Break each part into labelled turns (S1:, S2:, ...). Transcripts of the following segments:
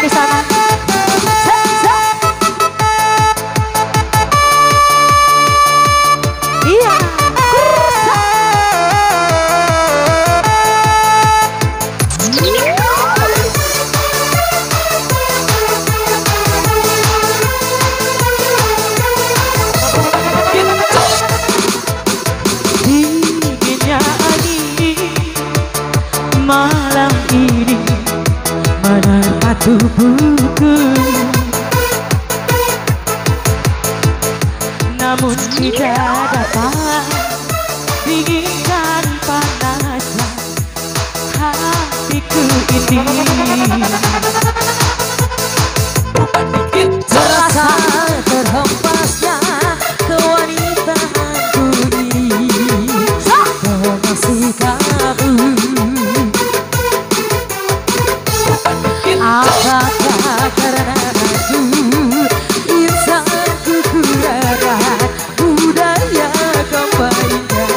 S1: di sana. Iya. Dinginnya angin malam ini menerpa tubuhku, namun tidak dapat dinginkan panasnya hatiku ini. Terasa terhempasnya kewanitanku ini dengan sikapmu. Apakah karena aku insanku kurang budaya kembalikan?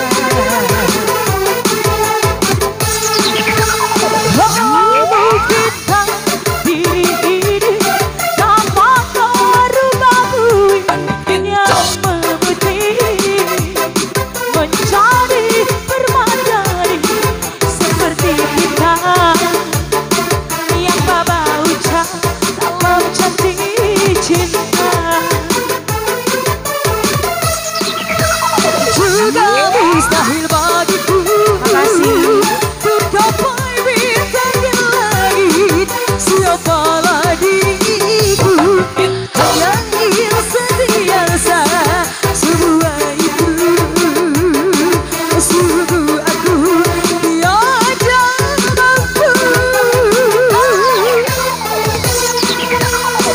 S1: Mungkinkah diri ini dapat merubahmu yang memutih menjadi permadani seperti kita yang baba ucap dalam janji cinta. Juga mustahil bagiku untuk gapai bintang di langit. Siapa lagi ibu yang ingin sentiasa semua itu. Sungguh aku tiada mampu.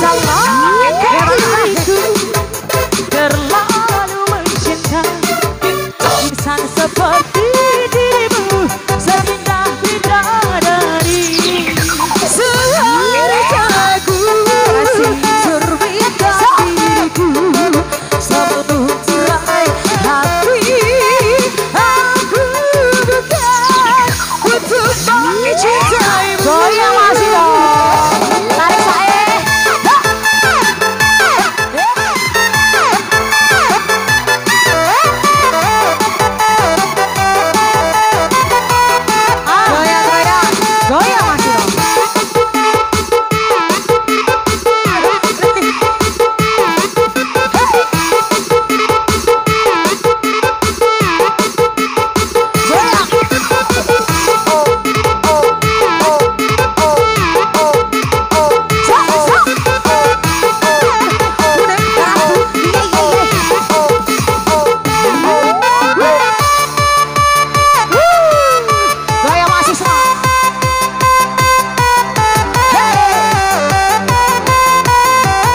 S1: Salahku terlalu mencinta insan seperti dirimu, seindah bidadari. Seharusnya aku terbitkan diriku sebelum cerai hati. Aku bukan untuk mencintaimu. Goyang masih dong, tarik saya. Goyang masih dong. Goyang masih semua.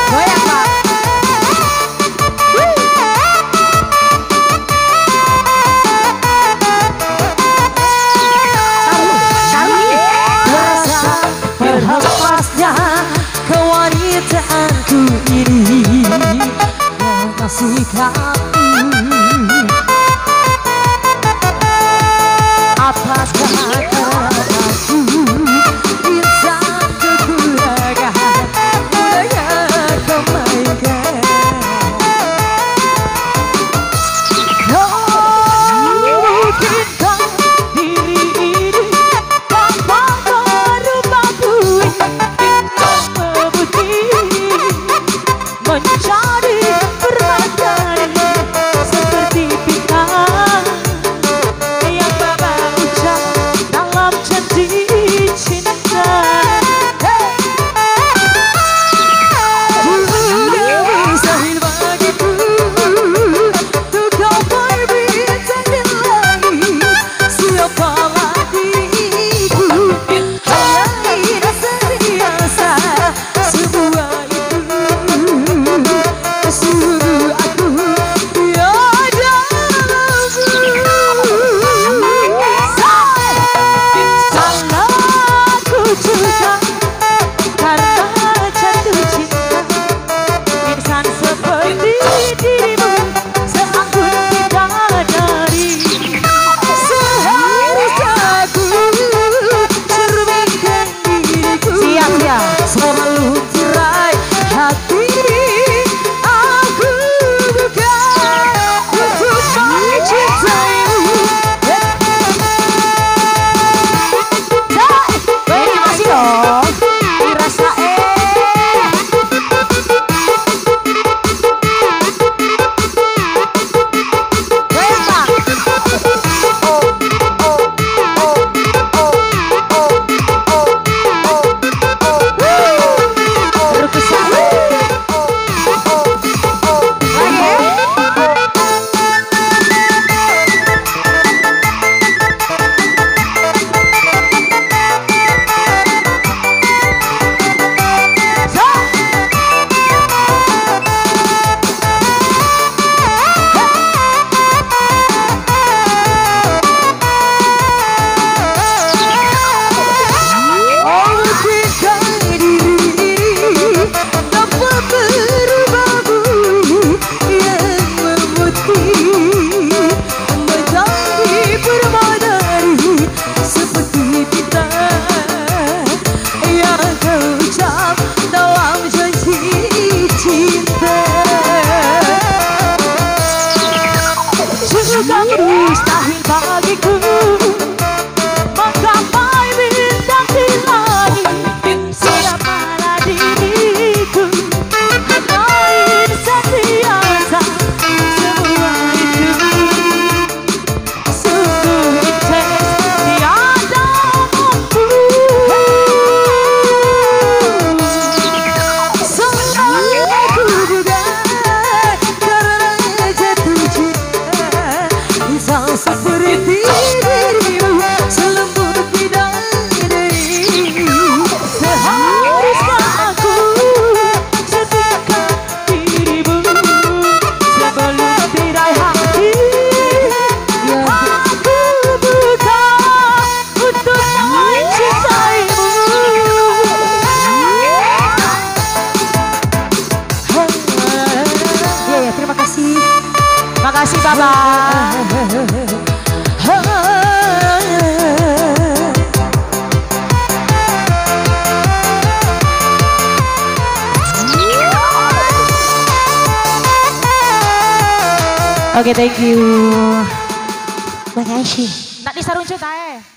S1: Goyang Pak. Terasa terhempasnya kewanitaanku ini dengan sikapmu. Apakah karena aku insan kekurangan budaya kembalikan? Mungkinkah diri ini dapat merubahmu yang memutih menjadi permadani seperti bintang yang baba ucap selalu tirai hati aku buka untuk mencintaimu. Ini masih dong dirasain. Mustahil bagiku menggapai bintang di langit. Siapalah diriku main setiasa. Semua itu sungguh intens, tiada mampu. Selalu juga karena jatuh cinta. Seperti dirimu selembut bidadari, seharusnya aku setiakan dirimu sebelum tirai hati aku buka untuk mencintaimu. Ya, terima kasih. Makasih Bapak. Oke, thank you.
S2: Makasih.
S1: Nak disaruncut ae.